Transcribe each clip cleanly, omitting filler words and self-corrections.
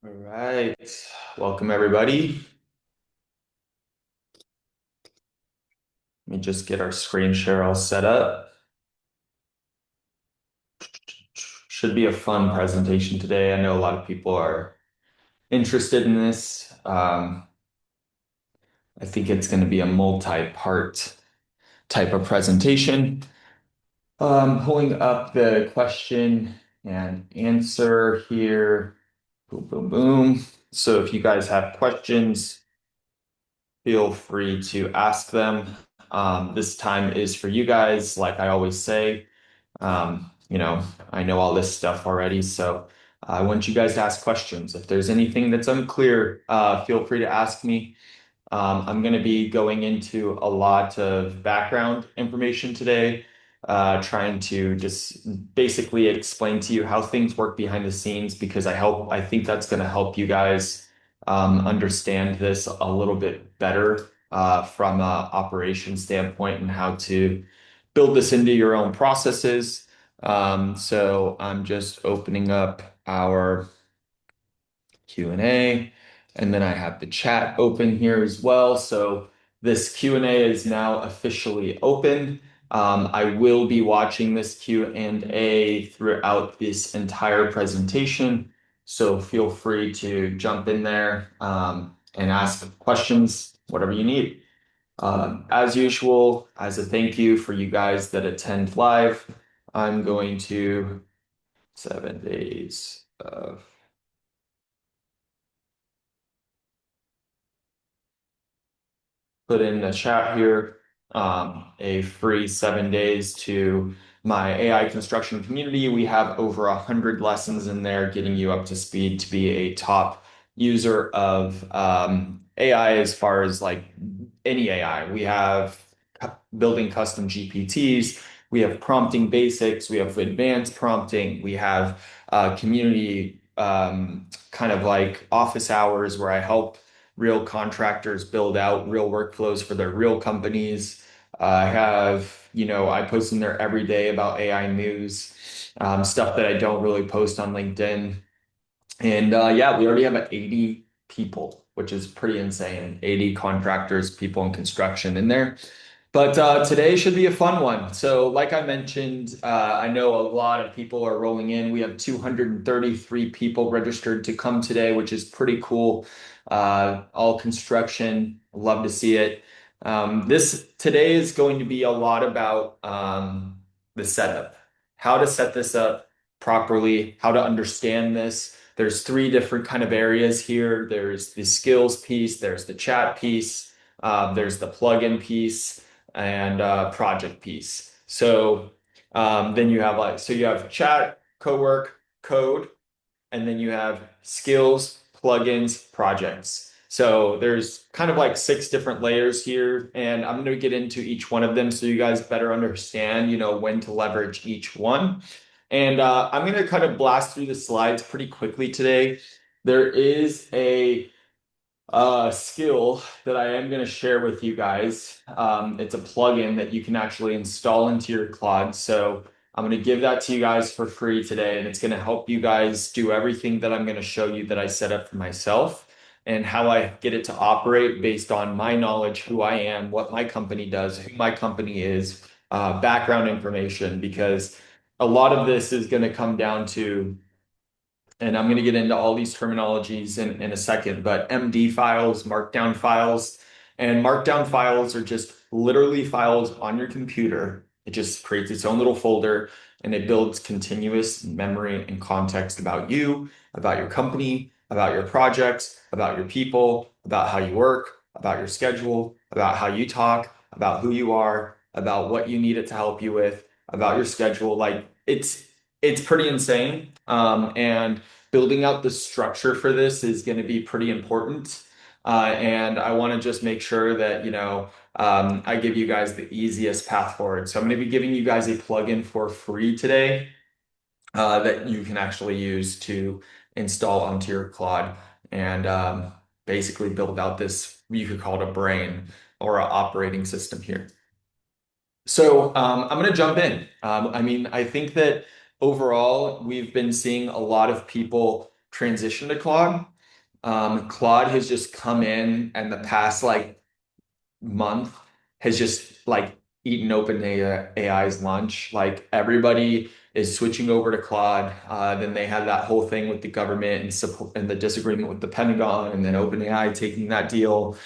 All right. Welcome, everybody. Let me just get our screen share all set up. Should be a fun presentation today. I know a lot of people are interested in this. I think it's going to be a multi-part type of presentation. Pulling up the question and answer here. Boom, boom, boom. So if you guys have questions, feel free to ask them. This time is for you guys, like I always say. I know all this stuff already, so I want you guys to ask questions. If there's anything that's unclear, feel free to ask me. I'm going to be going into a lot of background information today, trying to just basically explain to you how things work behind the scenes because I think that's going to help you guys understand this a little bit better from a operation standpoint and how to build this into your own processes. So I'm just opening up our Q&A. And then I have the chat open here as well. So this Q&A is now officially open. I will be watching this Q&A throughout this entire presentation. So feel free to jump in there and ask questions, whatever you need. As usual, as a thank you for you guys that attend live, I'm going to 7 days of put in the chat here a free 7 days to my AI construction community. We have over 100 lessons in there, getting you up to speed to be a top user of AI as far as like any AI. We have building custom GPTs. We have prompting basics. We have advanced prompting. We have community kind of like office hours where I help real contractors build out real workflows for their real companies. I post in there every day about AI news, stuff that I don't really post on LinkedIn. And yeah, we already have 80 people, which is pretty insane. 80 contractors, people in construction in there. But today should be a fun one. So, like I mentioned, I know a lot of people are rolling in. We have 233 people registered to come today, which is pretty cool. All construction, love to see it. This today is going to be a lot about the setup, how to set this up properly, how to understand this. There's three different kind of areas here. There's the skills piece, there's the chat piece, there's the plugin piece and project piece. So then you have you have chat, CoWork, code, and then you have skills, plugins, projects. So there's kind of like six different layers here, and I'm going to get into each one of them so you guys better understand, when to leverage each one. And I'm going to kind of blast through the slides pretty quickly today. There is a skill that I am going to share with you guys. It's a plugin that you can actually install into your Claude. So I'm going to give that to you guys for free today, and it's going to help you guys do everything that I'm going to show you that I set up for myself and how I get it to operate based on my knowledge, who I am, what my company does, who my company is, background information, because a lot of this is going to come down to and I'm going to get into all these terminologies in a second, but MD files, markdown files, and markdown files are just literally files on your computer. It just creates its own little folder and it builds continuous memory and context about you, about your company, about your projects, about your people, about how you work, about your schedule, about how you talk, about who you are, about what you need it to help you with, about your schedule. Like it's pretty insane. And building out the structure for this is going to be pretty important. And I want to just make sure that, I give you guys the easiest path forward. So I'm going to be giving you guys a plugin for free today that you can actually use to install onto your Claude and basically build out this, you could call it a brain or an operating system here. So I'm going to jump in. I think that overall, we've been seeing a lot of people transition to Claude. Claude has just come in and the past like month has just like eaten open AI's lunch. Like everybody is switching over to Claude. Then they had that whole thing with the government and support and the disagreement with the Pentagon, and then OpenAI taking that deal.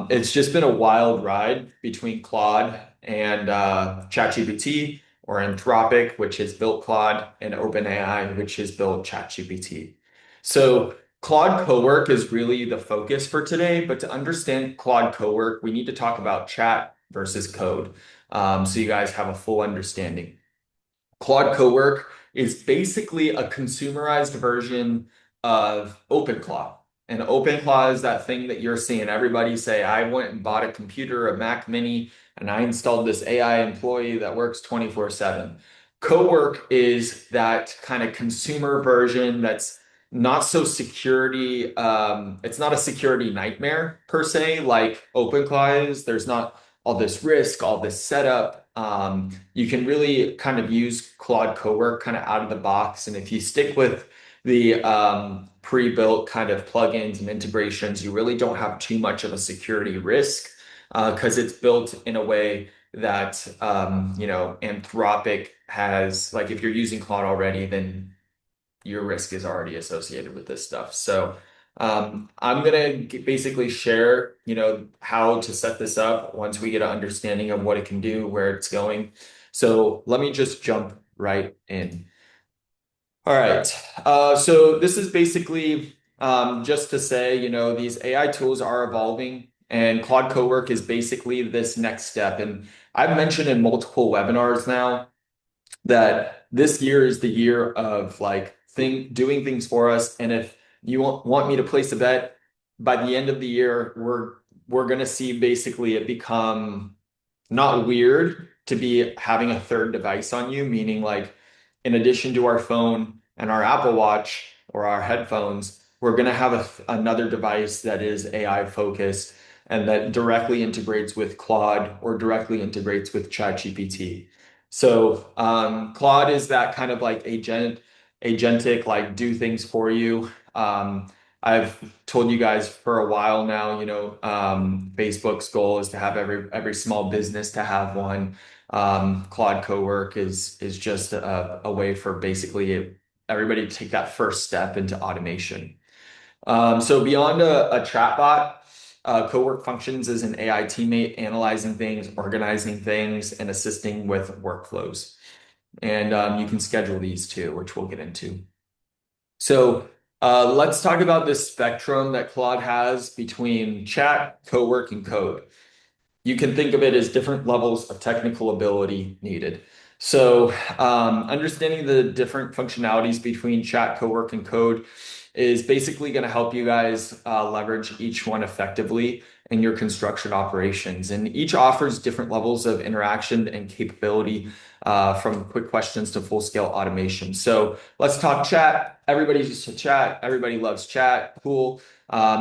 It's just been a wild ride between Claude and ChatGPT or Anthropic, which has built Claude, and OpenAI, which has built ChatGPT. So Claude CoWork is really the focus for today, but to understand Claude CoWork, we need to talk about chat versus code, so you guys have a full understanding. Claude CoWork is basically a consumerized version of OpenClaw. And OpenClaw is that thing that you're seeing everybody say, I went and bought a computer, a Mac Mini, and I installed this AI employee that works 24/7. CoWork is that kind of consumer version that's not so security, it's not a security nightmare per se, like OpenClaw is. There's not all this risk, all this setup. You can really kind of use Claude CoWork kind of out of the box. And if you stick with the pre-built kind of plugins and integrations, you really don't have too much of a security risk because it's built in a way that, Anthropic has, like if you're using Claude already, then your risk is already associated with this stuff. So I'm gonna basically share, how to set this up once we get an understanding of what it can do, where it's going. So let me just jump right in. All right. So this is basically just to say, these AI tools are evolving, and Claude CoWork is basically this next step. And I've mentioned in multiple webinars now that this year is the year of like doing things for us. And if you want me to place a bet, by the end of the year, we're gonna see basically it become not weird to be having a third device on you, meaning like in addition to our phone and our Apple Watch or our headphones, we're gonna have another device that is AI focused and that directly integrates with Claude or directly integrates with ChatGPT. So Claude is that kind of like agentic, like do things for you. I've told you guys for a while now, Facebook's goal is to have every small business to have one. Claude CoWork is just a way for basically everybody to take that first step into automation. So beyond a chatbot, CoWork functions as an AI teammate, analyzing things, organizing things, and assisting with workflows. And you can schedule these too, which we'll get into. So let's talk about this spectrum that Claude has between chat, CoWork, and code. You can think of it as different levels of technical ability needed. So understanding the different functionalities between chat, CoWork, and code is basically going to help you guys leverage each one effectively in your construction operations. And each offers different levels of interaction and capability from quick questions to full-scale automation. So let's talk chat. Everybody's used to chat. Everybody loves chat. Cool.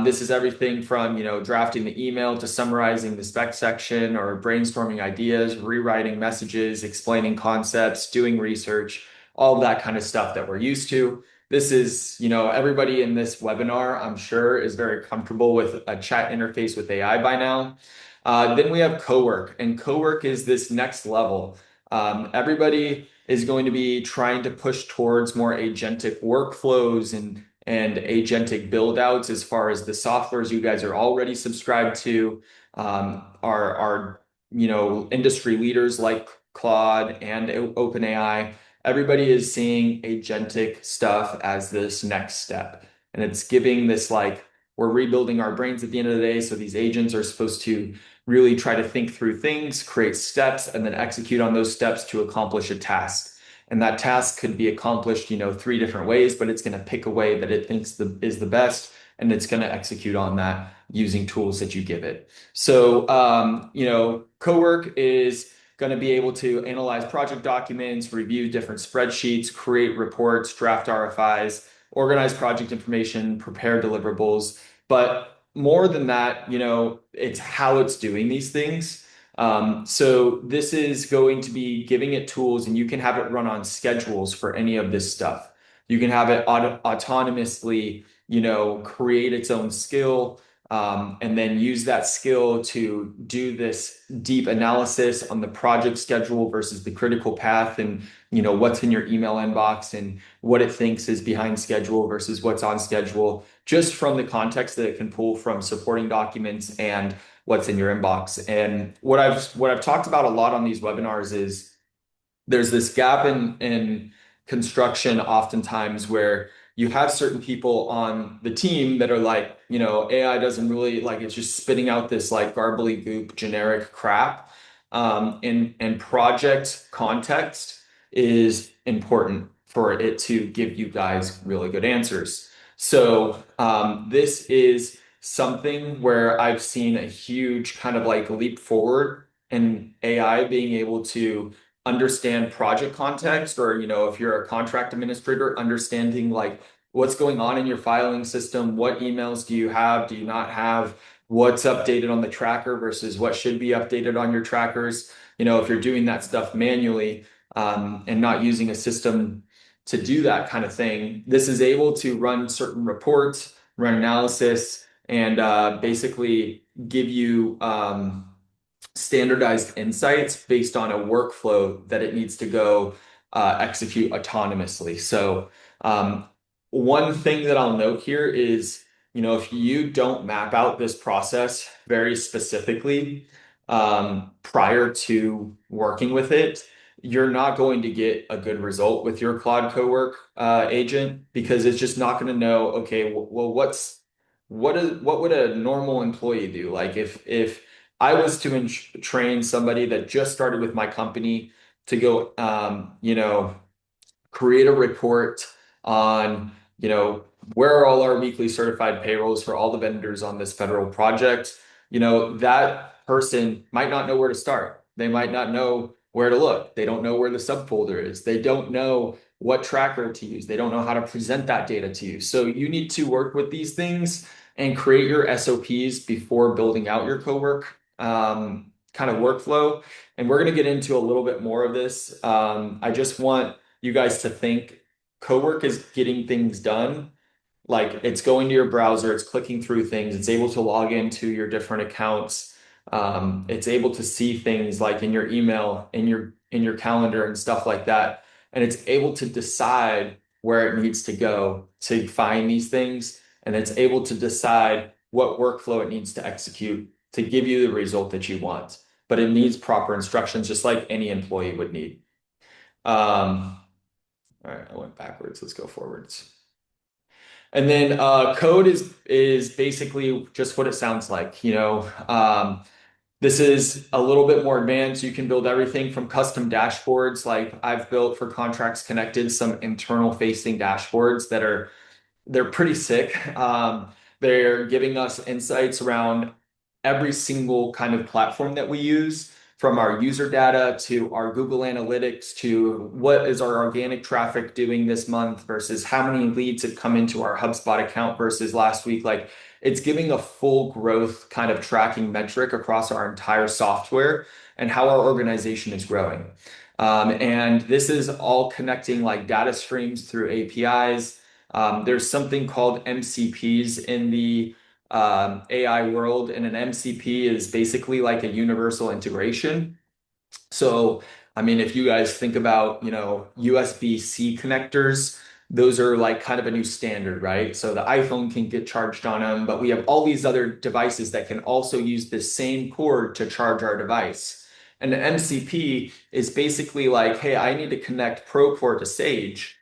This is everything from, drafting the email to summarizing the spec section or brainstorming ideas, rewriting messages, explaining concepts, doing research, all of that kind of stuff that we're used to. This is, everybody in this webinar, I'm sure, is very comfortable with a chat interface with AI by now. Then we have CoWork, and CoWork is this next level. Everybody is going to be trying to push towards more agentic workflows and agentic build outs as far as the softwares you guys are already subscribed to, are industry leaders like Claude and OpenAI. Everybody is seeing agentic stuff as this next step. And it's giving this like, we're rebuilding our brains at the end of the day. So these agents are supposed to really try to think through things, create steps, and then execute on those steps to accomplish a task. And that task could be accomplished, three different ways, but it's going to pick a way that it thinks is the best, and it's going to execute on that using tools that you give it. So, CoWork is going to be able to analyze project documents, review different spreadsheets, create reports, draft RFIs, organize project information, prepare deliverables. But more than that, it's how it's doing these things. So this is going to be giving it tools, and you can have it run on schedules for any of this stuff. You can have it autonomously, create its own skill, and then use that skill to do this deep analysis on the project schedule versus the critical path, and what's in your email inbox and what it thinks is behind schedule versus what's on schedule, just from the context that it can pull from supporting documents and what's in your inbox. And what I've talked about a lot on these webinars is there's this gap in construction oftentimes where you have certain people on the team that are like, AI doesn't really like, it's just spitting out this like garbly goop generic crap. And project context is important for it to give you guys really good answers. So this is something where I've seen a huge kind of like leap forward in AI being able to understand project context, or if you're a contract administrator, understanding like what's going on in your filing system, what emails do you not have, what's updated on the tracker versus what should be updated on your trackers. If you're doing that stuff manually, and not using a system to do that kind of thing, this is able to run certain reports, run analysis, and basically give you standardized insights based on a workflow that it needs to go execute autonomously. So, one thing that I'll note here is, if you don't map out this process very specifically prior to working with it, you're not going to get a good result with your Claude CoWork agent, because it's just not going to know, okay, well, what would a normal employee do? Like if I was to train somebody that just started with my company to go, create a report on, where are all our weekly certified payrolls for all the vendors on this federal project, that person might not know where to start. They might not know where to look. They don't know where the subfolder is. They don't know what tracker to use. They don't know how to present that data to you. So you need to work with these things and create your SOPs before building out your CoWork kind of workflow. And we're going to get into a little bit more of this. I just want you guys to think CoWork is getting things done. Like it's going to your browser, it's clicking through things, it's able to log into your different accounts. It's able to see things like in your email, in your calendar and stuff like that. And it's able to decide where it needs to go to find these things. And it's able to decide what workflow it needs to execute to give you the result that you want. But it needs proper instructions, just like any employee would need. All right, I went backwards. Let's go forwards. And then code is basically just what it sounds like. This is a little bit more advanced. You can build everything from custom dashboards. Like I've built for Contracts Connected some internal facing dashboards they're pretty sick. They're giving us insights around every single kind of platform that we use, from our user data to our Google Analytics to what is our organic traffic doing this month versus how many leads have come into our HubSpot account versus last week. Like it's giving a full growth kind of tracking metric across our entire software and how our organization is growing. And this is all connecting like data streams through APIs. There's something called MCPs in the AI world, and an MCP is basically like a universal integration. So, I mean, if you guys think about, USB-C connectors, those are like kind of a new standard, right? So the iPhone can get charged on them, but we have all these other devices that can also use the same cord to charge our device. And the MCP is basically like, hey, I need to connect Procore to Sage.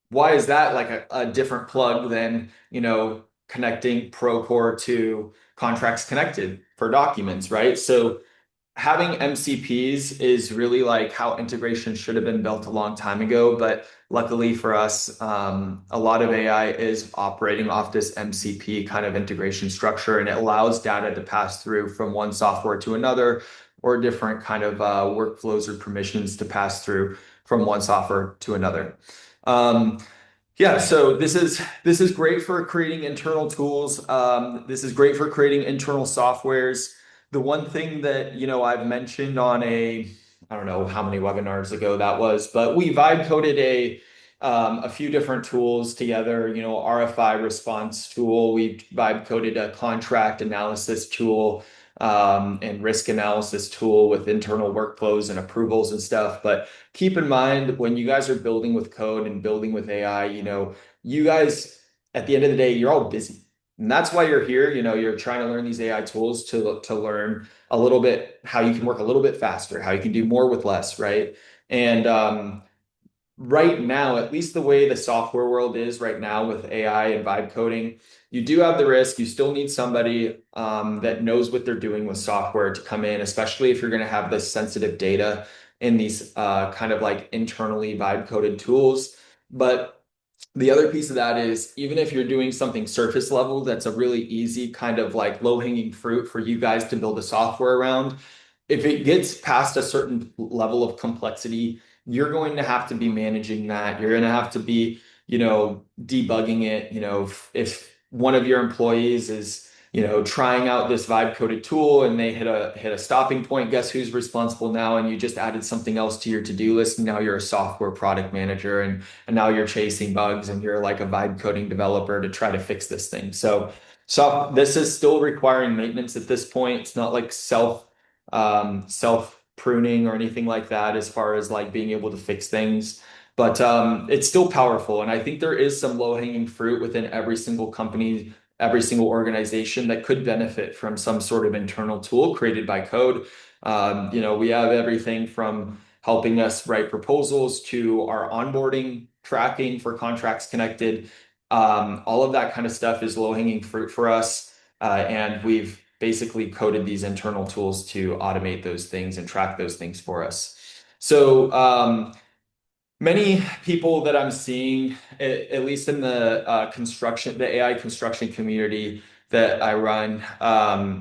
Why is that like a different plug than, connecting Procore to Contracts Connected for documents, right? So having MCPs is really like how integration should have been built a long time ago. But luckily for us, a lot of AI is operating off this MCP kind of integration structure, and it allows data to pass through from one software to another, or different kind of workflows or permissions to pass through from one software to another. Yeah, so this is great for creating internal tools. This is great for creating internal softwares. The one thing that, I've mentioned on I don't know how many webinars ago that was, but we vibe coded a few different tools together, RFI response tool. We vibe coded a contract analysis tool, and risk analysis tool with internal workflows and approvals and stuff. But keep in mind when you guys are building with code and building with AI, you guys, at the end of the day, you're all busy. And that's why you're here. You're trying to learn these AI tools to learn a little bit how you can work a little bit faster, how you can do more with less, right? And right now, at least the way the software world is right now with AI and vibe coding, you do have the risk. You still need somebody that knows what they're doing with software to come in, especially if you're going to have this sensitive data in these kind of like internally vibe coded tools. But the other piece of that is even if you're doing something surface level, that's a really easy kind of like low hanging fruit for you guys to build a software around. If it gets past a certain level of complexity, you're going to have to be managing that. You're going to have to be, debugging it. If one of your employees is, trying out this vibe coded tool and they hit a stopping point, guess who's responsible now? And you just added something else to your to-do list. And now you're a software product manager and now you're chasing bugs and you're like a vibe coding developer to try to fix this thing. So this is still requiring maintenance at this point. It's not like self pruning or anything like that as far as like being able to fix things. But it's still powerful. And I think there is some low hanging fruit within every single company, every single organization that could benefit from some sort of internal tool created by code. We have everything from helping us write proposals to our onboarding tracking for contracts connected. All of that kind of stuff is low hanging fruit for us. And we've basically coded these internal tools to automate those things and track those things for us. So many people that I'm seeing, at least in the the AI construction community that I run,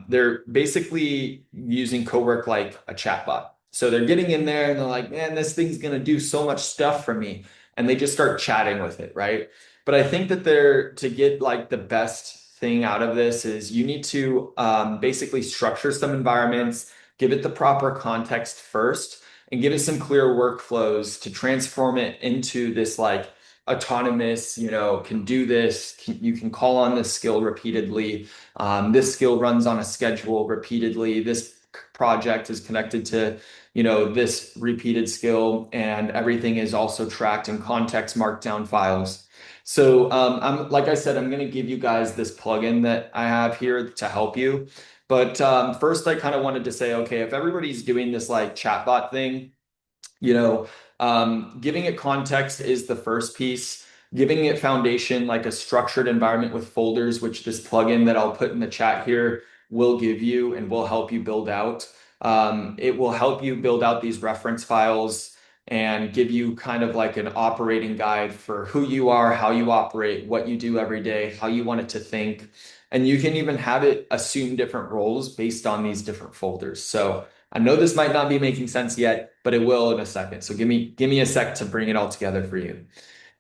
they're basically using CoWork like a chatbot. So they're getting in there and they're like, man, this thing's going to do so much stuff for me. And they just start chatting with it, right? But I think that to get like the best thing out of this is you need to basically structure some environments, give it the proper context first and give it some clear workflows to transform it into this like autonomous, can do this. You can call on this skill repeatedly. This skill runs on a schedule repeatedly. This project is connected to, this repeated skill, and everything is also tracked in context markdown files. So I'm like I said, I'm going to give you guys this plugin that I have here to help you. But first, I kind of wanted to say, okay, if everybody's doing this like chatbot thing, giving it context is the first piece. Giving it foundation, like a structured environment with folders, which this plugin that I'll put in the chat here will give you and will help you build out. It will help you build out these reference files and give you kind of like an operating guide for who you are, how you operate, what you do every day, how you want it to think. And you can even have it assume different roles based on these different folders. So I know this might not be making sense yet, but it will in a second. So give me a sec to bring it all together for you.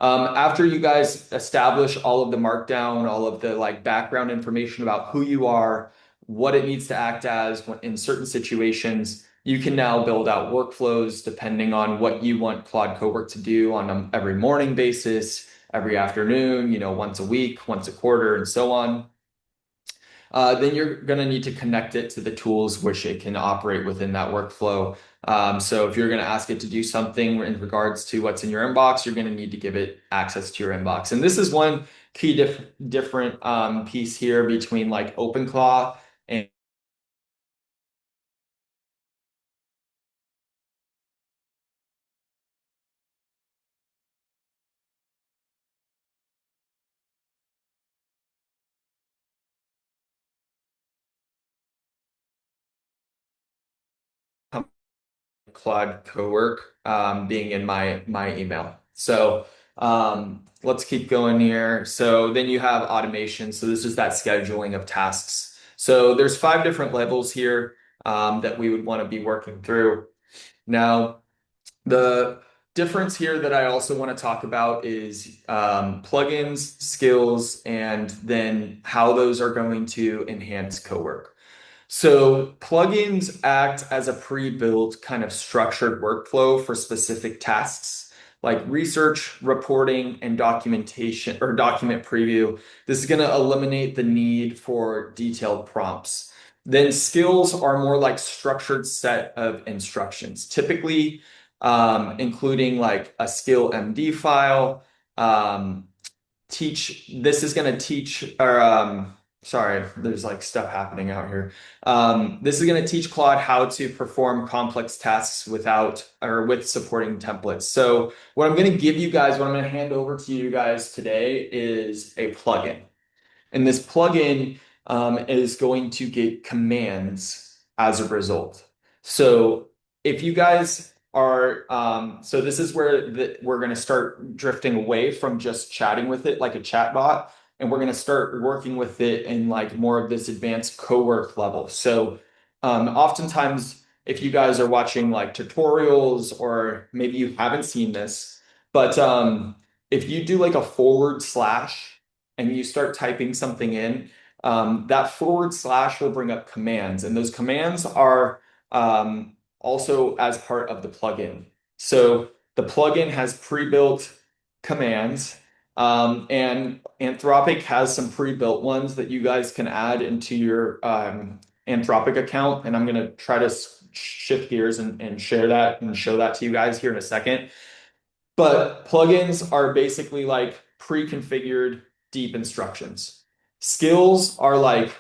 After you guys establish all of the markdown, all of the like background information about who you are, what it needs to act as in certain situations, you can now build out workflows depending on what you want Claude CoWork to do on an every morning basis, every afternoon, once a week, once a quarter, and so on. Then you're going to need to connect it to the tools which it can operate within that workflow. So if you're going to ask it to do something in regards to what's in your inbox, you're going to need to give it access to your inbox. And this is one key different piece here between like OpenClaw and Claude CoWork being in my email. So let's keep going here. So then you have automation. So this is that scheduling of tasks. So there's 5 different levels here that we would want to be working through. Now, the difference here that I also want to talk about is plugins, skills, and then how those are going to enhance CoWork. So plugins act as a pre-built kind of structured workflow for specific tasks. like research, reporting, and documentation or document preview. This is going to eliminate the need for detailed prompts. Then skills are more like structured set of instructions, typically including like a skill MD file. Um, this is going to teach, or sorry, there's like stuff happening out here. This is going to teach Claude how to perform complex tasks without or with supporting templates. So what I'm going to give you guys, what I'm going to hand over to you guys today is a plugin. And this plugin is going to get commands as a result. So if you guys are, so this is where we're going to start drifting away from just chatting with it like a chatbot, and we're going to start working with it in like more of this advanced CoWork level. So oftentimes, if you guys are watching like tutorials, or maybe you haven't seen this, but if you do like a forward slash and you start typing something in, that forward slash will bring up commands, and those commands are also as part of the plugin. So the plugin has pre-built commands, and Anthropic has some pre-built ones that you guys can add into your Anthropic account. And I'm going to try to shift gears and share that and show that to you guys here in a second. But plugins are basically like pre-configured deep instructions. Skills are like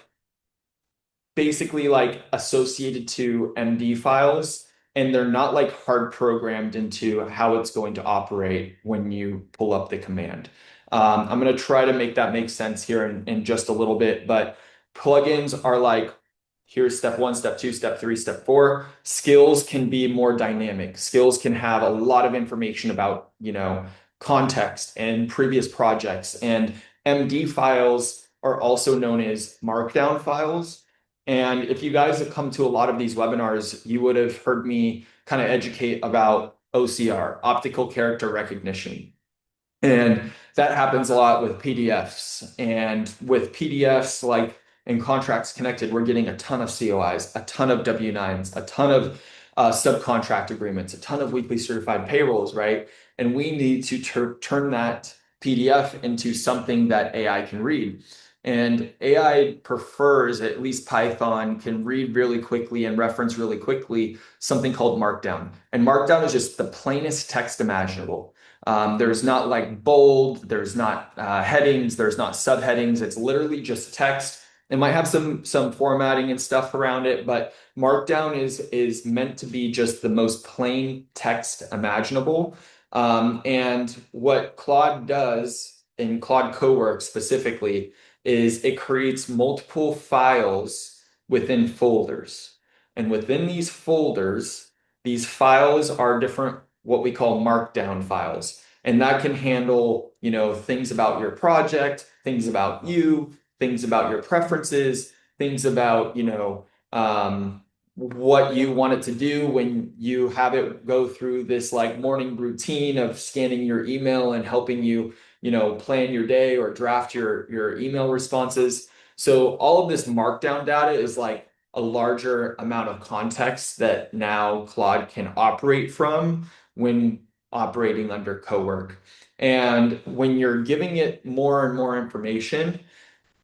basically like associated to MD files, and they're not like hard programmed into how it's going to operate when you pull up the command. I'm going to try to make that make sense here in just a little bit, but plugins are like, here's step one, step two, step three, step four. Skills can be more dynamic. Skills can have a lot of information about, context and previous projects. And MD files are also known as markdown files. And if you guys have come to a lot of these webinars, you would have heard me kind of educate about OCR, optical character recognition. And that happens a lot with PDFs. And with PDFs, like in Contracts Connected, we're getting a ton of COIs, a ton of W-9s, a ton of subcontract agreements, a ton of weekly certified payrolls, right? And we need to turn that PDF into something that AI can read. And AI prefers, at least Python, can read really quickly and reference really quickly something called Markdown. And Markdown is just the plainest text imaginable. There's not like bold, there's not headings, there's not subheadings. It's literally just text. It might have some formatting and stuff around it, but Markdown is meant to be just the most plain text imaginable. And what Claude does, in Claude CoWork specifically, is it creates multiple files within folders. And within these folders, these files are different, what we call markdown files. And that can handle, things about your project, things about you, things about your preferences, things about, what you want it to do when you have it go through this like morning routine of scanning your email and helping you, plan your day or draft your email responses. So all of this markdown data is like a larger amount of context that now Claude can operate from when operating under CoWork. And when you're giving it more and more information,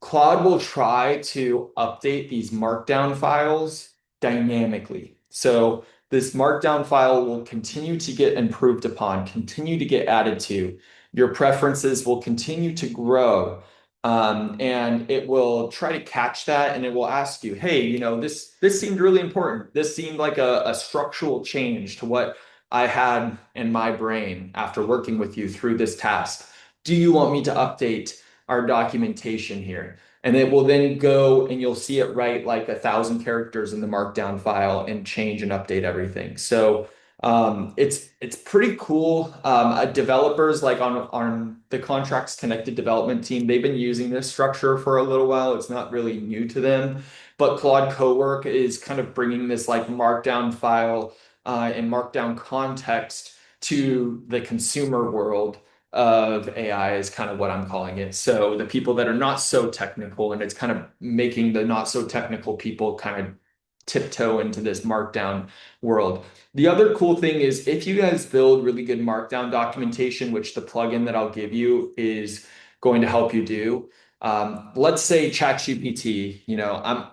Claude will try to update these markdown files dynamically. So this markdown file will continue to get improved upon, continue to get added to. Your preferences will continue to grow. And it will try to catch that, and it will ask you, hey, this seemed really important. This seemed like a structural change to what I had in my brain after working with you through this task. Do you want me to update our documentation here? And it will then go and you'll see it write like 1,000 characters in the markdown file and change and update everything. So it's pretty cool. Developers like on the Contracts Connected development team, they've been using this structure for a little while. It's not really new to them, but Claude CoWork is kind of bringing this like markdown file and markdown context to the consumer world of AI is kind of what I'm calling it. So the people that are not so technical, and it's kind of making the not so technical people kind of tiptoe into this markdown world. The other cool thing is if you guys build really good markdown documentation, which the plugin that I'll give you is going to help you do. Let's say ChatGPT,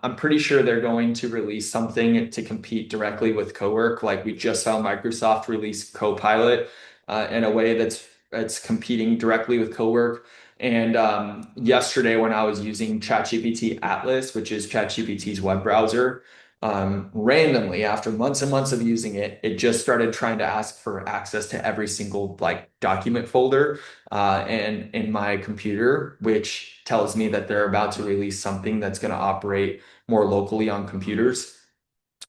I'm pretty sure they're going to release something to compete directly with CoWork. Like we just saw Microsoft release Copilot in a way that's competing directly with CoWork. And yesterday, when I was using ChatGPT Atlas, which is ChatGPT's web browser, randomly after months and months of using it, it just started trying to ask for access to every single like document folder and in my computer, which tells me that they're about to release something that's going to operate more locally on computers.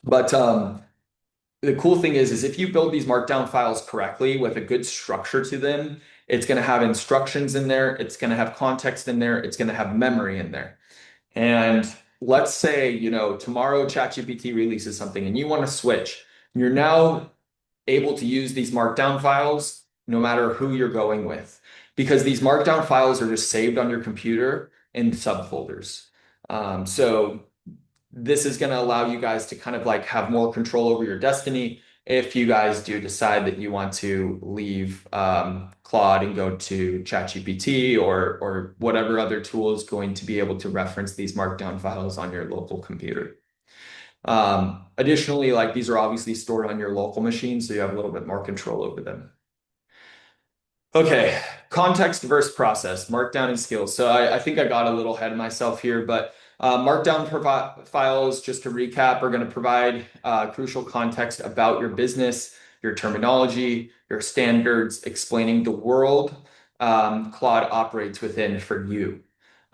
But the cool thing is if you build these markdown files correctly with a good structure to them, it's going to have instructions in there, it's going to have context in there, it's going to have memory in there. And let's say, tomorrow ChatGPT releases something and you want to switch. You're now able to use these markdown files no matter who you're going with, because these markdown files are just saved on your computer in subfolders. So this is going to allow you guys to kind of like have more control over your destiny if you guys do decide that you want to leave Claude and go to ChatGPT or whatever other tool is going to be able to reference these markdown files on your local computer. Additionally, like these are obviously stored on your local machine, so you have a little bit more control over them. Okay, context versus process, markdown and skills. So I think I got a little ahead of myself here, but markdown files, just to recap, are going to provide crucial context about your business, your terminology, your standards, explaining the world Claude operates within for you.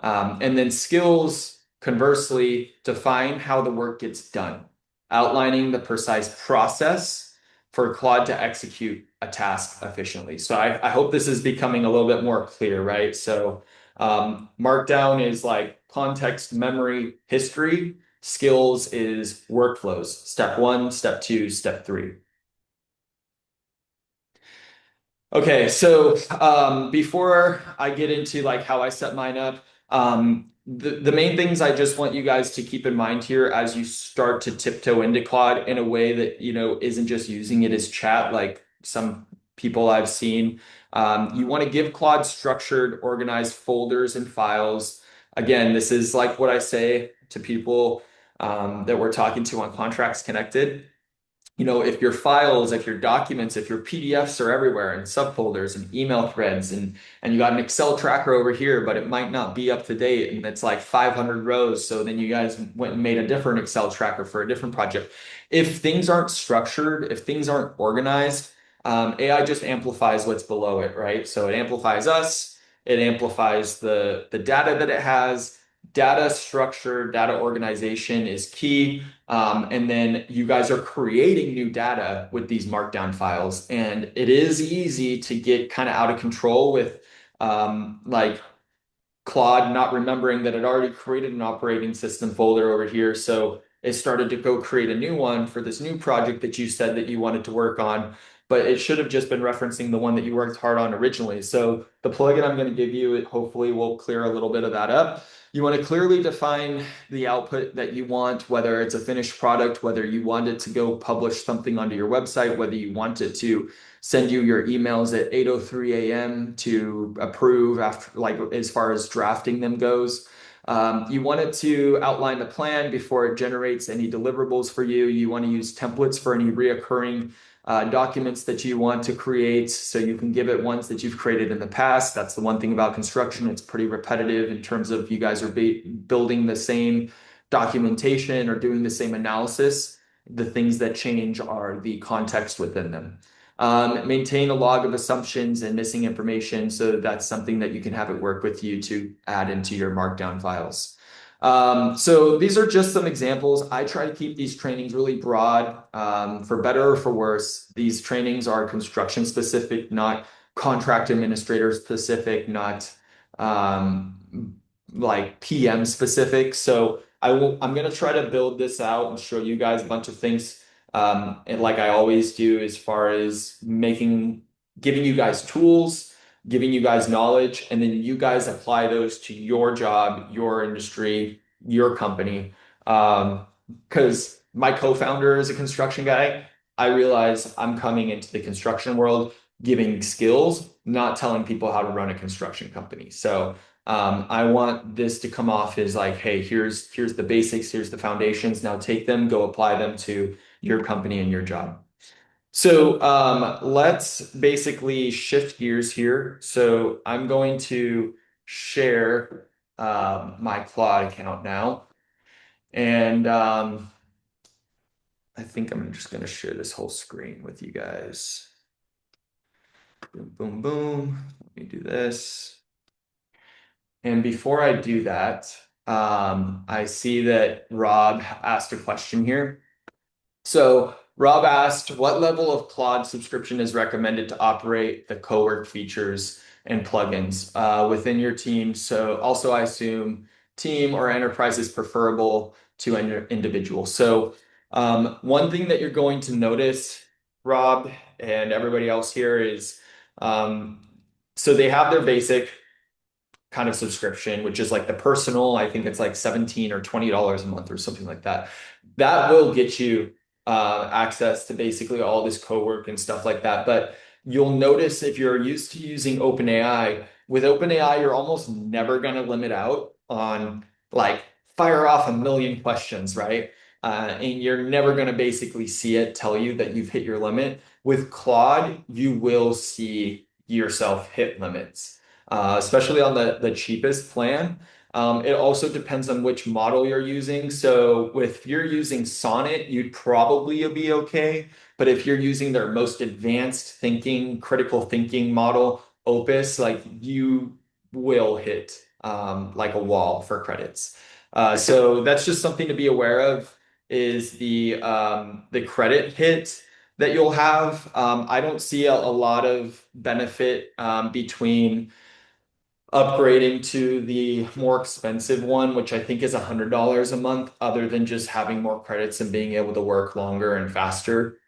And then skills, conversely, define how the work gets done, outlining the precise process for Claude to execute a task efficiently. So I hope this is becoming a little bit more clear, right? So Markdown is like context, memory, history. Skills is workflows. Step 1, step 2, step 3. Okay, so before I get into like how I set mine up, the main things I just want you guys to keep in mind here as you start to tiptoe into Claude in a way that, isn't just using it as chat like some people I've seen. You want to give Claude structured, organized folders and files. Again, this is like what I say to people that we're talking to on Contracts Connected. If your files, if your documents, if your PDFs are everywhere and subfolders and email threads and you got an Excel tracker over here, but it might not be up to date and it's like 500 rows. So then you guys went and made a different Excel tracker for a different project. If things aren't structured, if things aren't organized, AI just amplifies what's below it, right? So it amplifies us, it amplifies the data that it has. Data structure, data organization is key. And then you guys are creating new data with these markdown files. And it is easy to get kind of out of control with like Claude not remembering that it already created an operating system folder over here. So it started to go create a new one for this new project that you said that you wanted to work on, but it should have just been referencing the one that you worked hard on originally. So the plugin I'm going to give you, it hopefully will clear a little bit of that up. You want to clearly define the output that you want, whether it's a finished product, whether you want it to go publish something onto your website, whether you want it to send you your emails at 8:03 a.m. to approve after, like as far as drafting them goes. You want it to outline the plan before it generates any deliverables for you. You want to use templates for any reoccurring documents that you want to create, so you can give it ones that you've created in the past. That's the one thing about construction. It's pretty repetitive in terms of you guys are building the same documentation or doing the same analysis. The things that change are the context within them. Maintain a log of assumptions and missing information. So that's something that you can have it work with you to add into your markdown files. So these are just some examples. I try to keep these trainings really broad, for better or for worse. These trainings are construction specific, not contract administrator specific, not like PM specific. So I'm going to try to build this out and show you guys a bunch of things, and like I always do, as far as giving you guys tools, giving you guys knowledge, and then you guys apply those to your job, your industry, your company. Because my co-founder is a construction guy. I realize I'm coming into the construction world giving skills, not telling people how to run a construction company. So I want this to come off as like, hey, here's the basics, here's the foundations. Now take them, go apply them to your company and your job. So let's basically shift gears here. So I'm going to share my Claude account now. And I think I'm just going to share this whole screen with you guys. Boom, boom, boom. Let me do this. And before I do that, I see that Rob asked a question here. So Rob asked, what level of Claude subscription is recommended to operate the CoWork features and plugins within your team? So also I assume team or enterprise is preferable to individual. So one thing that you're going to notice, Rob and everybody else here is, um, so they have their basic kind of subscription, which is like the personal, I think it's like 17 or $20 a month or something like that. That will get you access to basically all this co-work and stuff like that. But you'll notice if you're used to using OpenAI, with OpenAI, you're almost never going to limit out on like fire off a million questions, right? And you're never going to basically see it tell you that you've hit your limit. With Claude, you will see yourself hit limits, especially on the cheapest plan. It also depends on which model you're using. So if you're using Sonnet, you'd probably be okay. But if you're using their most advanced thinking, critical thinking model, Opus, like you will hit like a wall for credits. So that's just something to be aware of is the credit hit that you'll have. I don't see a lot of benefit between upgrading to the more expensive one, which I think is $100 a month, other than just having more credits and being able to work longer and faster.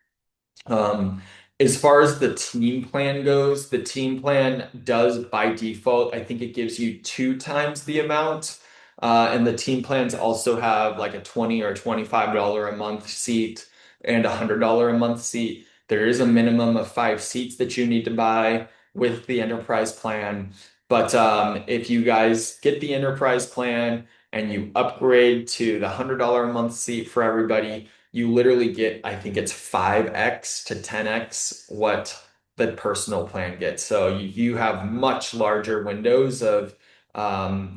Um, as far as the team plan goes, the team plan does by default, I think it gives you two times the amount. And the team plans also have like a $20 or $25 a month seat and a $100 a month seat. There is a minimum of 5 seats that you need to buy with the enterprise plan. But if you guys get the enterprise plan and you upgrade to the $100 a month seat for everybody, you literally get, I think it's 5x to 10x what the personal plan gets. So you have much larger windows of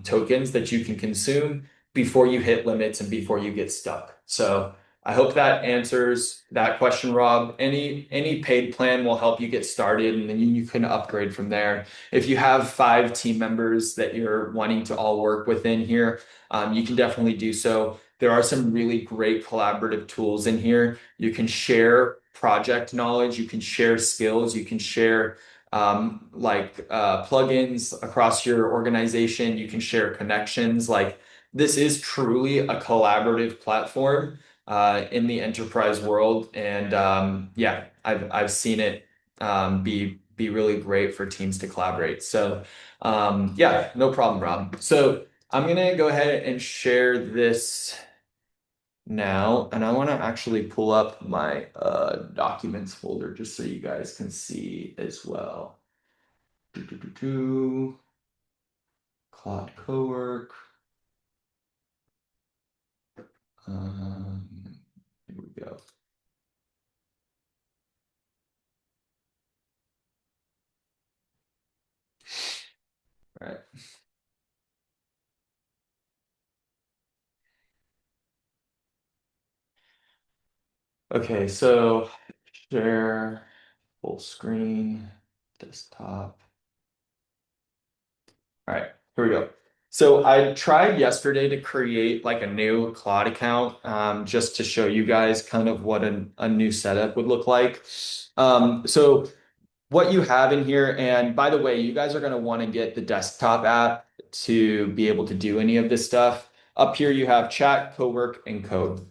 tokens that you can consume before you hit limits and before you get stuck. So I hope that answers that question, Rob. Any paid plan will help you get started, and then you can upgrade from there. If you have 5 team members that you're wanting to all work within here, you can definitely do so. There are some really great collaborative tools in here. You can share project knowledge, you can share skills, you can share plugins across your organization, you can share connections. Like this is truly a collaborative platform in the enterprise world, and yeah, I've seen it be really great for teams to collaborate. So yeah, no problem, Rob. So I'm gonna go ahead and share this now, and I want to actually pull up my documents folder just so you guys can see as well. Claude CoWork. Here we go. All right. Okay, so share full screen, desktop. All right, here we go. So I tried yesterday to create like a new Claude account just to show you guys kind of what a new setup would look like. So what you have in here, and by the way, you guys are going to want to get the desktop app to be able to do any of this stuff. Up here, you have chat, CoWork, and code.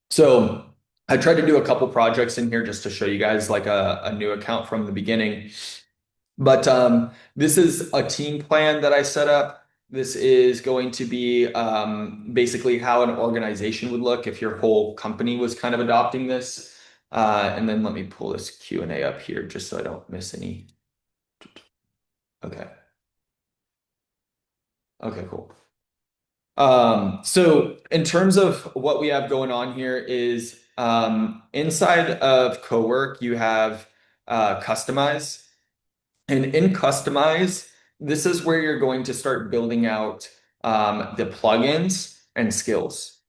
So I tried to do a couple projects in here just to show you guys like a new account from the beginning. But this is a team plan that I set up. This is going to be basically how an organization would look if your whole company was kind of adopting this. And then let me pull this Q&A up here just so I don't miss any. Okay. Okay, cool. So in terms of what we have going on here is inside of CoWork, you have customize. And in customize, this is where you're going to start building out the plugins and skills.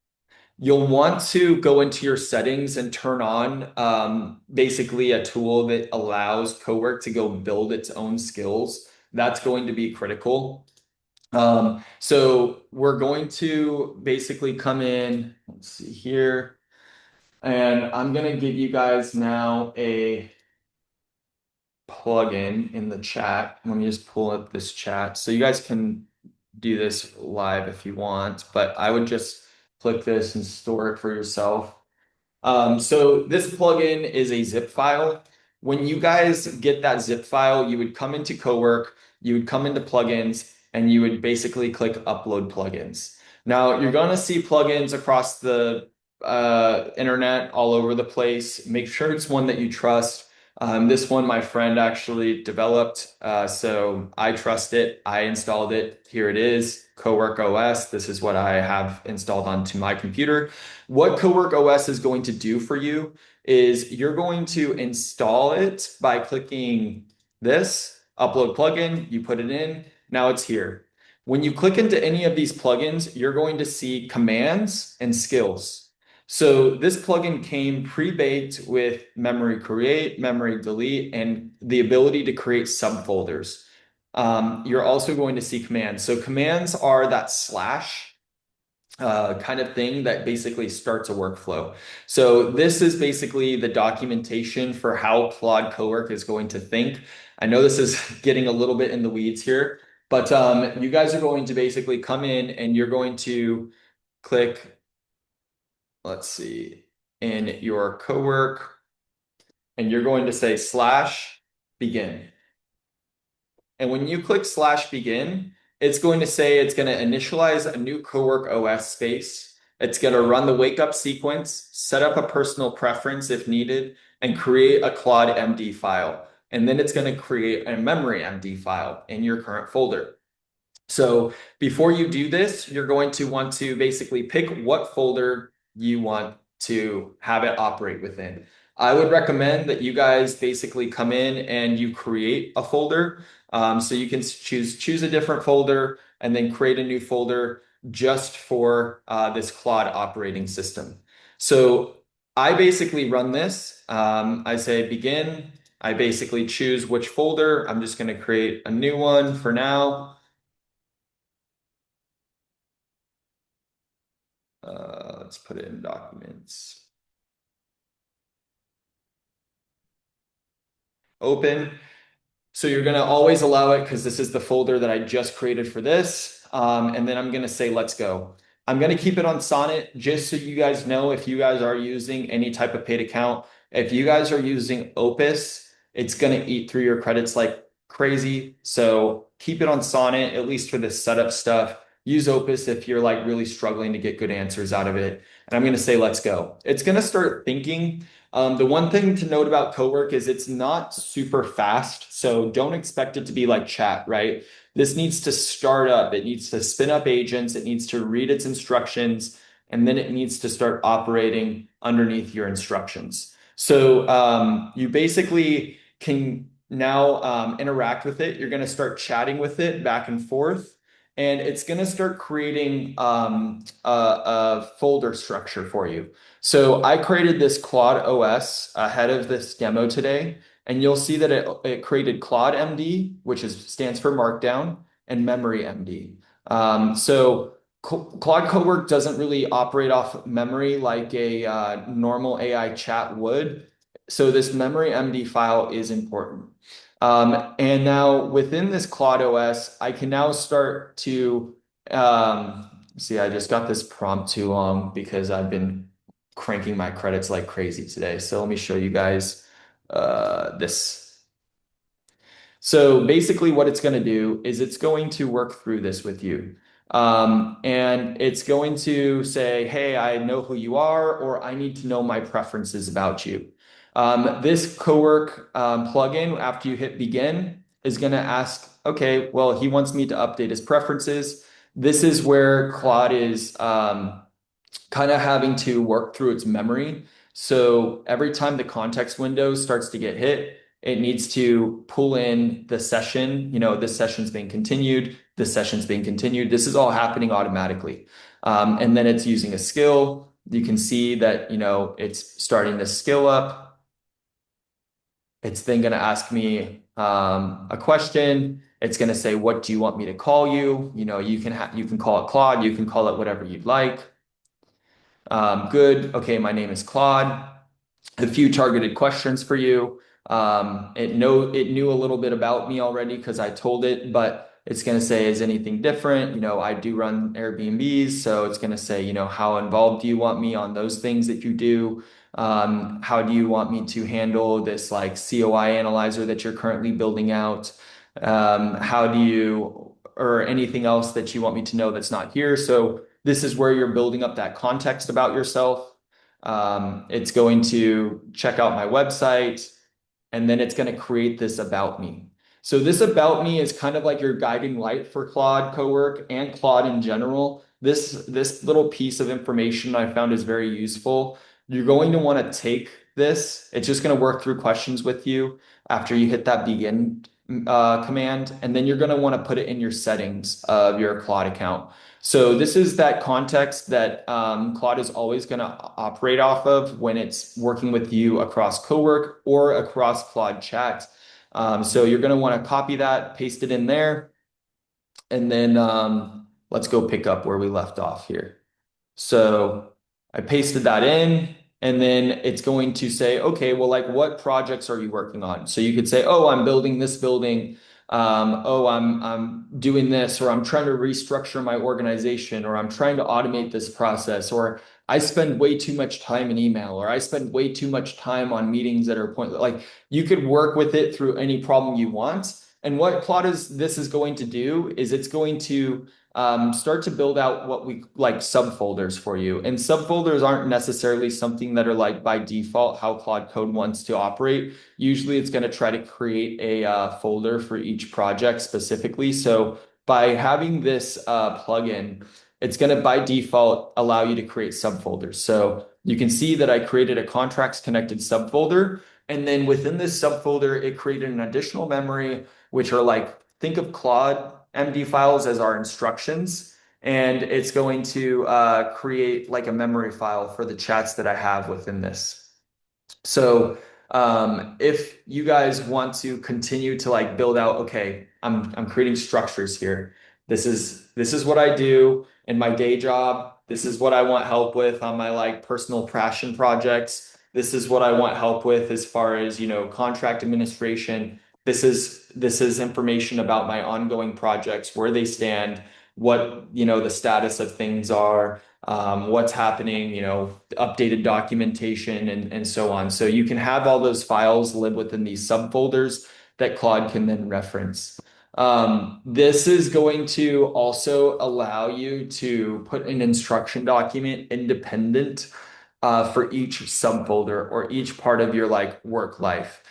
You'll want to go into your settings and turn on basically a tool that allows CoWork to go build its own skills. That's going to be critical. So we're going to basically come in, let's see here, and I'm going to give you guys now a plugin in the chat. Let me just pull up this chat. So you guys can do this live if you want, but I would just click this and store it for yourself. So this plugin is a zip file. When you guys get that zip file, you would come into CoWork, you would come into plugins, and you would basically click upload plugins. Now you're going to see plugins across the internet all over the place. Make sure it's one that you trust. This one my friend actually developed, so I trust it. I installed it. Here it is, CoWork OS. This is what I have installed onto my computer. What CoWork OS is going to do for you is you're going to install it by clicking this, upload plugin, you put it in, now it's here. When you click into any of these plugins, you're going to see commands and skills. So this plugin came pre-baked with memory create, memory delete, and the ability to create subfolders. You're also going to see commands. So commands are that slash kind of thing that basically starts a workflow. So this is basically the documentation for how Claude CoWork is going to think. I know this is getting a little bit in the weeds here, but you guys are going to basically come in and you're going to click, let's see, in your CoWork, and you're going to say slash begin. And when you click slash begin, it's going to say it's going to initialize a new CoWork OS space. It's going to run the wake up sequence, set up a personal preference if needed, and create a Claude MD file. And then it's going to create a memory MD file in your current folder. So before you do this, you're going to want to basically pick what folder you want to have it operate within. I would recommend that you guys basically come in and you create a folder. So you can choose a different folder and then create a new folder just for this Claude operating system. So I basically run this. I say begin. I basically choose which folder. I'm just going to create a new one for now. Let's put it in documents. Open. So you're going to always allow it because this is the folder that I just created for this. And then I'm going to say, let's go. I'm going to keep it on Sonnet just so you guys know if you guys are using any type of paid account. If you guys are using Opus, it's going to eat through your credits like crazy. So keep it on Sonnet, at least for the setup stuff. Use Opus if you're like really struggling to get good answers out of it. And I'm going to say, let's go. It's going to start thinking. The one thing to note about CoWork is it's not super fast, so don't expect it to be like chat, right? This needs to start up. It needs to spin up agents. It needs to read its instructions, and then it needs to start operating underneath your instructions. So you basically can now interact with it. You're going to start chatting with it back and forth, and it's going to start creating a folder structure for you. So I created this Claude OS ahead of this demo today, and you'll see that it created Claude MD, which stands for Markdown, and Memory MD. So Claude CoWork doesn't really operate off memory like a normal AI chat would. So this Memory MD file is important. And now within this Claude OS, I can now start to see, I just got this prompt too long because I've been cranking my credits like crazy today. So let me show you guys this. So basically, what it's going to do is it's going to work through this with you. And it's going to say, hey, I know who you are, or I need to know my preferences about you. This CoWork plugin, after you hit begin, is going to ask, okay, well, he wants me to update his preferences. This is where Claude is kind of having to work through its memory. So every time the context window starts to get hit, it needs to pull in the session. This session's being continued, this session's being continued. This is all happening automatically. And then it's using a skill. You can see that, it's starting the skill up. It's then going to ask me a question. It's going to say, what do you want me to call you? You can call it Claude. You can call it whatever you'd like. Good. Okay, my name is Claude. A few targeted questions for you. It knew a little bit about me already because I told it, but it's going to say, is anything different? I do run Airbnbs, so it's going to say, how involved do you want me on those things that you do? How do you want me to handle this like COI analyzer that you're currently building out? Or anything else that you want me to know that's not here. So this is where you're building up that context about yourself. It's going to check out my website, and then it's going to create this about me. So this about me is kind of like your guiding light for Claude CoWork and Claude in general. This little piece of information I found is very useful. You're going to want to take this. It's just going to work through questions with you after you hit that begin command, and then you're going to want to put it in your settings of your Claude account. So this is that context that Claude is always going to operate off of when it's working with you across CoWork or across Claude Chat. So you're going to want to copy that, paste it in there, and then let's go pick up where we left off here. So I pasted that in, and then it's going to say, okay, well, like what projects are you working on? So you could say, oh, I'm building this building. Oh, I'm doing this, or I'm trying to restructure my organization, or I'm trying to automate this process, or I spend way too much time in email, or I spend way too much time on meetings that are pointless. Like you could work with it through any problem you want. And what this is going to do is it's going to start to build out what we like subfolders for you. And subfolders aren't necessarily something that are like by default how Claude Code wants to operate. Usually it's going to try to create a folder for each project specifically. So by having this plugin, it's going to by default allow you to create subfolders. So you can see that I created a contracts connected subfolder. And then within this subfolder, it created an additional memory, which are like, think of Claude MD files as our instructions, and it's going to create like a memory file for the chats that I have within this. So if you guys want to continue to like build out, okay, I'm creating structures here. This is what I do in my day job. This is what I want help with on my like personal passion projects. This is what I want help with as far as, contract administration. This is information about my ongoing projects, where they stand, what, the status of things are, what's happening, updated documentation and so on. So you can have all those files live within these subfolders that Claude can then reference. This is going to also allow you to put an instruction document independent for each subfolder or each part of your like work life.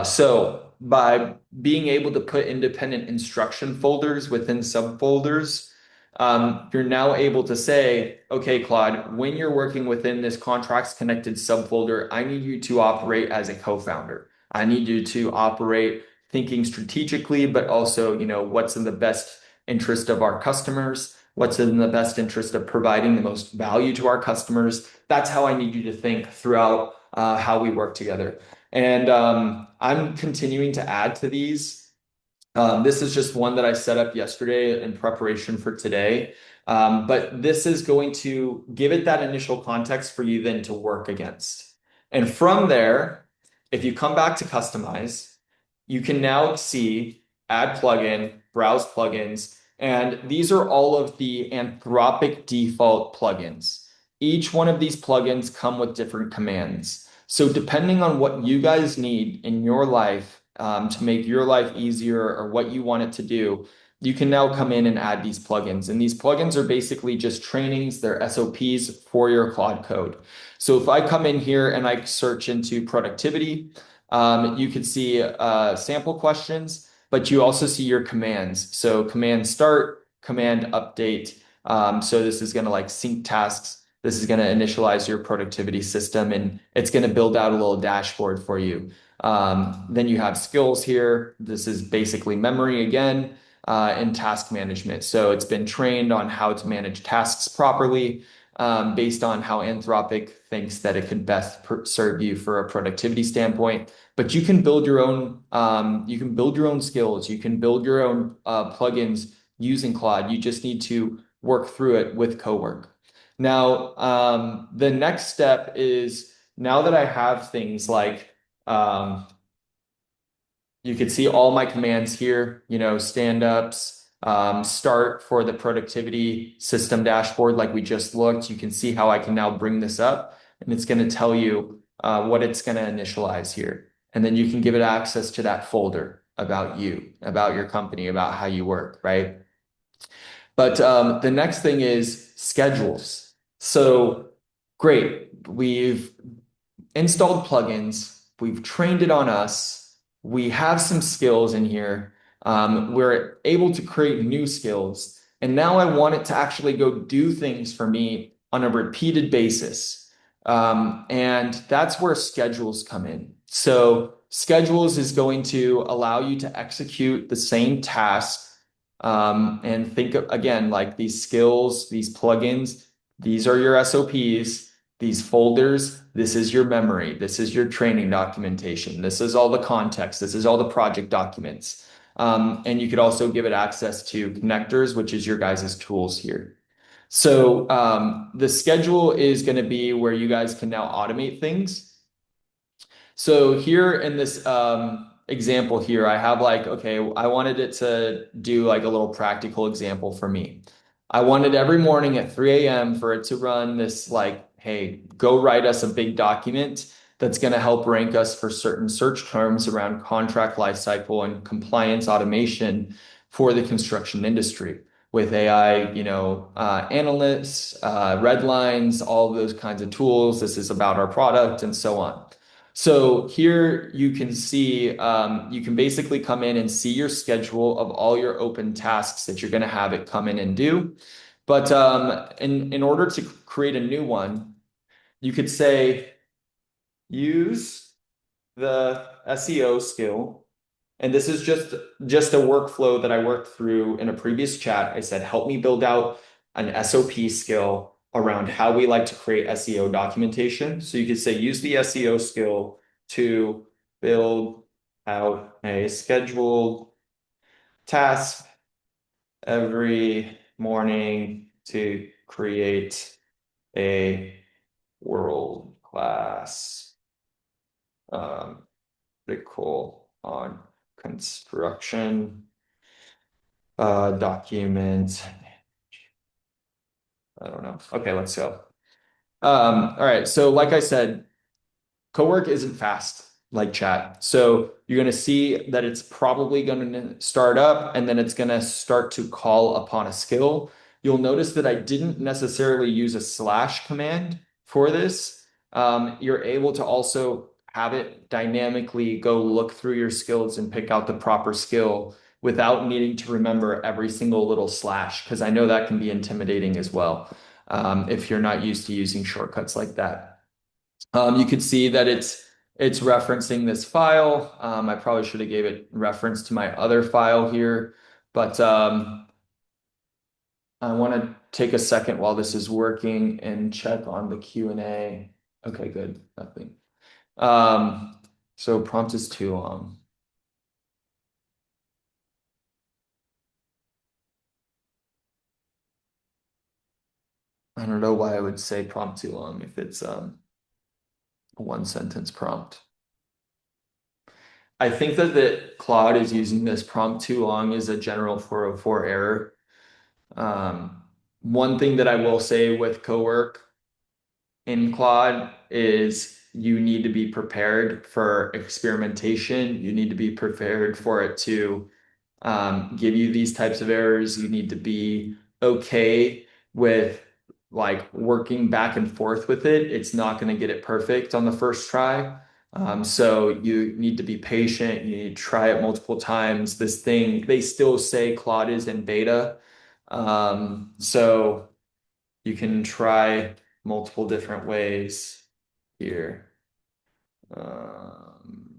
So by being able to put independent instruction folders within subfolders, you're now able to say, okay, Claude, when you're working within this contracts connected subfolder, I need you to operate as a co-founder. I need you to operate thinking strategically, but also, what's in the best interest of our customers, what's in the best interest of providing the most value to our customers. That's how I need you to think throughout how we work together. And I'm continuing to add to these. This is just one that I set up yesterday in preparation for today. But this is going to give it that initial context for you then to work against. And from there, if you come back to customize, you can now see add plugin, browse plugins, and these are all of the Anthropic default plugins. Each one of these plugins come with different commands. So depending on what you guys need in your life to make your life easier or what you want it to do, you can now come in and add these plugins. And these plugins are basically just trainings, they're SOPs for your Claude code. So if I come in here and I search into productivity, you can see sample questions, but you also see your commands. So command start, command update. So this is going to like sync tasks. This is going to initialize your productivity system and it's going to build out a little dashboard for you. Then you have skills here. This is basically memory again, and task management. So it's been trained on how to manage tasks properly, based on how Anthropic thinks that it could best serve you for a productivity standpoint. But you can build your own, you can build your own skills. You can build your own plugins using Claude. You just need to work through it with CoWork. Now, the next step is now that I have things like um, you could see all my commands here, stand-ups, start for the productivity system dashboard like we just looked. You can see how I can now bring this up and it's going to tell you what it's going to initialize here. And then you can give it access to that folder about you, about your company, about how you work, right? But the next thing is schedules. So great, we've installed plugins, we've trained it on us, we have some skills in here, we're able to create new skills, and now I want it to actually go do things for me on a repeated basis. And that's where schedules come in. So schedules is going to allow you to execute the same task, and think of, again, like these skills, these plugins, these are your SOPs. These folders, this is your memory, this is your training documentation, this is all the context, this is all the project documents. And you could also give it access to connectors, which is your guys' tools here. So the schedule is going to be where you guys can now automate things. So here in this example here, I have like, okay, I wanted it to do like a little practical example for me. I wanted every morning at 3 a.m. for it to run this like, hey, go write us a big document that's going to help rank us for certain search terms around contract lifecycle and compliance automation for the construction industry with AI, analysts, red lines, all of those kinds of tools. This is about our product and so on. So here you can see, you can basically come in and see your schedule of all your open tasks that you're going to have it come in and do. But in order to create a new one, you could say use the SEO skill. And this is just a workflow that I worked through in a previous chat. I said, help me build out an SOP skill around how we like to create SEO documentation. So you could say, use the SEO skill to build out a scheduled task every morning to create a world-class article on construction document. I don't know. Okay, let's go. All right. So like I said, CoWork isn't fast like chat. So you're going to see that it's probably going to start up and then it's going to start to call upon a skill. You'll notice that I didn't necessarily use a slash command for this. You're able to also have it dynamically go look through your skills and pick out the proper skill without needing to remember every single little slash, because I know that can be intimidating as well, if you're not used to using shortcuts like that. You could see that it's referencing this file. I probably should have gave it reference to my other file here, but I want to take a second while this is working and check on the Q&A. Okay, good, nothing. So prompt is too long. I don't know why I would say prompt too long if it's a one sentence prompt. I think that Claude is using this prompt too long as a general 404 error. One thing that I will say with CoWork in Claude is you need to be prepared for experimentation. You need to be prepared for it to give you these types of errors. You need to be okay with like working back and forth with it. It's not going to get it perfect on the first try. So you need to be patient. You need to try it multiple times. This thing, they still say Claude is in beta. So you can try multiple different ways here.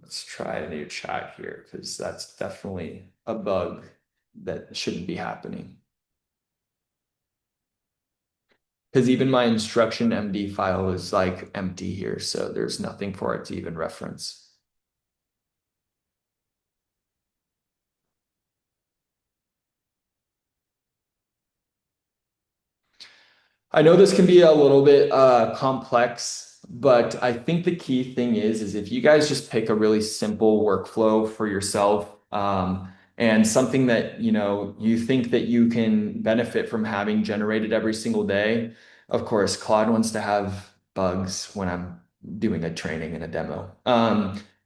Let's try a new chat here because that's definitely a bug that shouldn't be happening. Because even my instruction MD file is like empty here, so there's nothing for it to even reference. I know this can be a little bit complex, but I think the key thing is if you guys just pick a really simple workflow for yourself, and something that you think that you can benefit from having generated every single day. Of course, Claude wants to have bugs when I'm doing a training and a demo.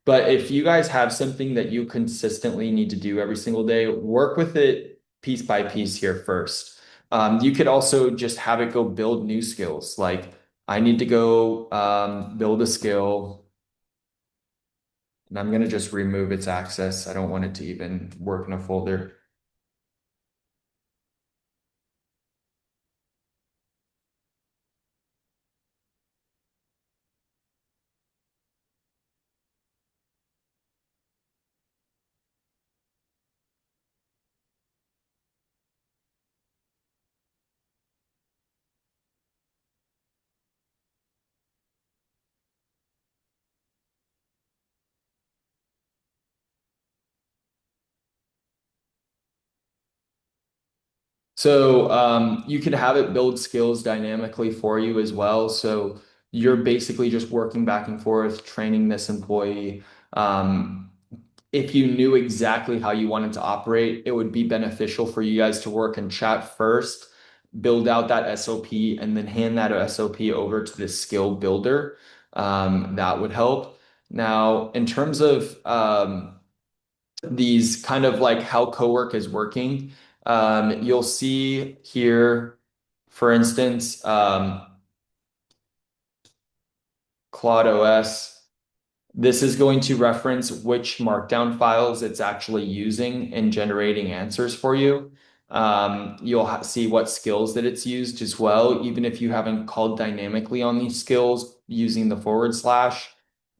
But if you guys have something that you consistently need to do every single day, work with it piece by piece here first. You could also just have it go build new skills. Like I need to go build a skill, and I'm going to just remove its access. I don't want it to even work in a folder. So you could have it build skills dynamically for you as well. So you're basically just working back and forth, training this employee. Um, if you knew exactly how you wanted to operate, it would be beneficial for you guys to work in chat first, build out that SOP, and then hand that SOP over to the skill builder. That would help. Now, in terms of these kind of like how CoWork is working, you'll see here, for instance, Claude OS. This is going to reference which markdown files it's actually using in generating answers for you. You'll see what skills that it's used as well, even if you haven't called dynamically on these skills using the forward slash.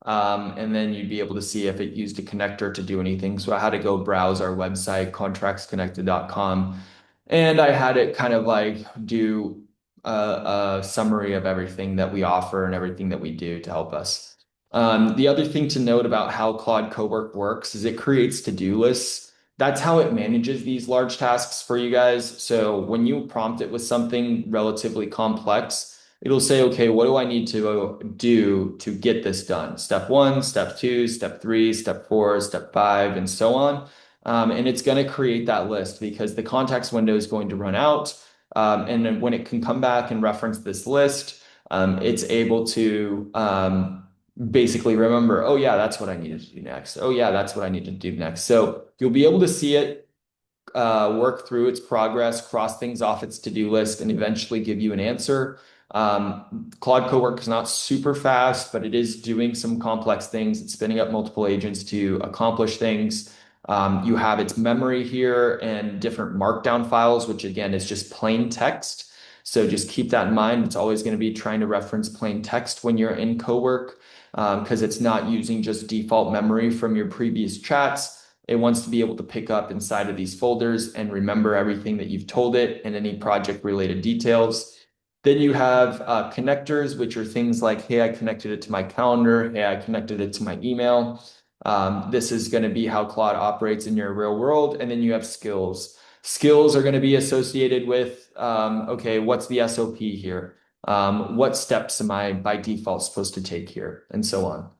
And then you'd be able to see if it used a connector to do anything. So I had to go browse our website, contractsconnected.com, and I had it kind of like do a summary of everything that we offer and everything that we do to help us. The other thing to note about how Claude CoWork works is it creates to-do lists. That's how it manages these large tasks for you guys. So when you prompt it with something relatively complex, it'll say, okay, what do I need to do to get this done? Step one, step two, step three, step four, step five, and so on. And it's going to create that list because the context window is going to run out. And then when it can come back and reference this list, it's able to basically remember, oh yeah, that's what I needed to do next. Oh yeah, that's what I need to do next. So you'll be able to see it work through its progress, cross things off its to-do list, and eventually give you an answer. Claude CoWork is not super fast, but it is doing some complex things. It's spinning up multiple agents to accomplish things. You have its memory here and different markdown files, which again is just plain text. So just keep that in mind. It's always going to be trying to reference plain text when you're in CoWork because it's not using just default memory from your previous chats. It wants to be able to pick up inside of these folders and remember everything that you've told it and any project related details. Then you have connectors, which are things like, hey, I connected it to my calendar. Hey, I connected it to my email. This is going to be how Claude operates in your real world. And then you have skills. Skills are going to be associated with, okay, what's the SOP here? What steps am I by default supposed to take here? And so on.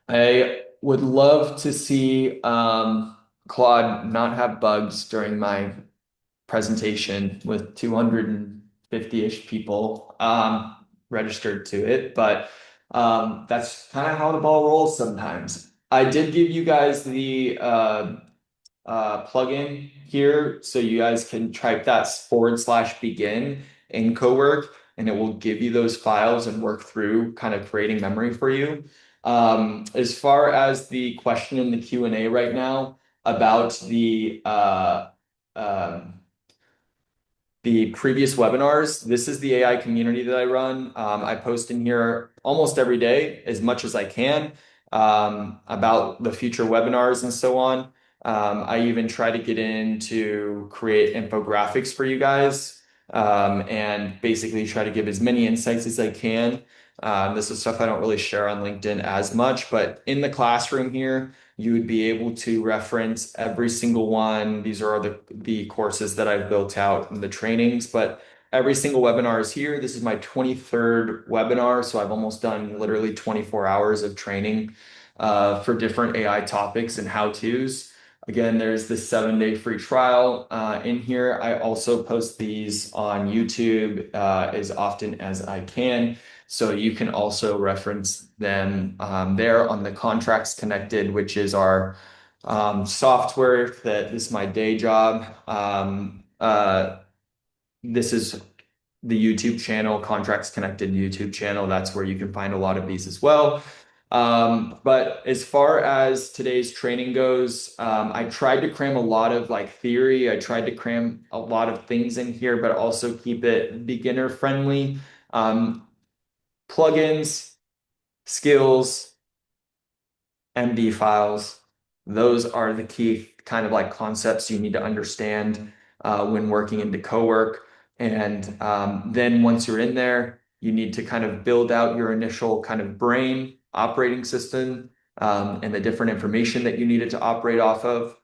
I would love to see Claude not have bugs during my presentation with 250-ish people registered to it. But That's kind of how the ball rolls sometimes. I did give you guys the plugin here, so you guys can type that /begin in CoWork, and it will give you those files and work through kind of creating memory for you. As far as the question in the Q&A right now about um, the previous webinars. This is the AI community that I run. I post in here almost every day, as much as I can, about the future webinars and so on. I even try to get in to create infographics for you guys, and basically try to give as many insights as I can. This is stuff I don't really share on LinkedIn as much, but in the classroom here, you would be able to reference every single one. These are the courses that I've built out in the trainings, but every single webinar is here. This is my 23rd webinar, so I've almost done literally 24 hours of training for different AI topics and how-tos. Again, there's the 7-day free trial in here. I also post these on YouTube as often as I can. So you can also reference them there on the Contracts Connected, which is our software that this is my day job. This is the YouTube channel, Contracts Connected YouTube channel. That's where you can find a lot of these as well. But as far as today's training goes, I tried to cram a lot of like theory. I tried to cram a lot of things in here, but also keep it beginner friendly. Plugins, skills, MD files. Those are the key kind of like concepts you need to understand when working into CoWork. And then once you're in there, you need to kind of build out your initial kind of brain operating system and the different information that you needed to operate off of.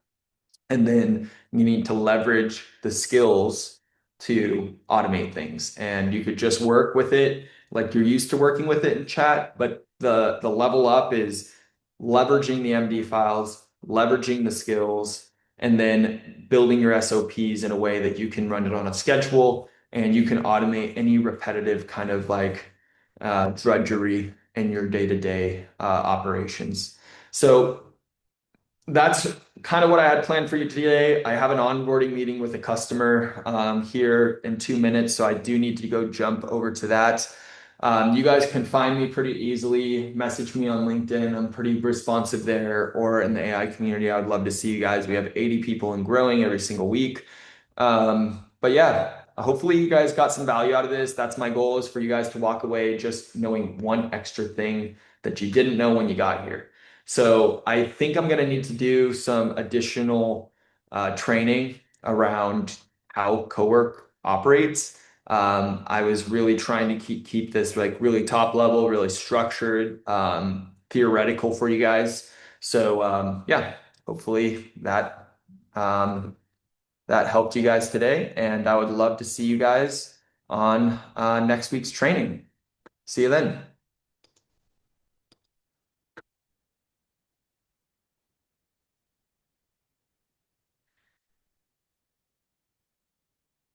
And then you need to leverage the skills to automate things. And you could just work with it like you're used to working with it in chat, but the level up is leveraging the MD files, leveraging the skills, and then building your SOPs in a way that you can run it on a schedule and you can automate any repetitive kind of like drudgery in your day-to-day operations. So that's kind of what I had planned for you today. I have an onboarding meeting with a customer here in 2 minutes, so I do need to go jump over to that. You guys can find me pretty easily. Message me on LinkedIn. I'm pretty responsive there, or in the AI community. I would love to see you guys. We have 80 people and growing every single week. But yeah, hopefully you guys got some value out of this. That's my goal, is for you guys to walk away just knowing one extra thing that you didn't know when you got here. So I think I'm going to need to do some additional training around how CoWork operates. I was really trying to keep this like really top level, really structured, theoretical for you guys. So yeah, hopefully um, that helped you guys today, and I would love to see you guys on next week's training. See you then.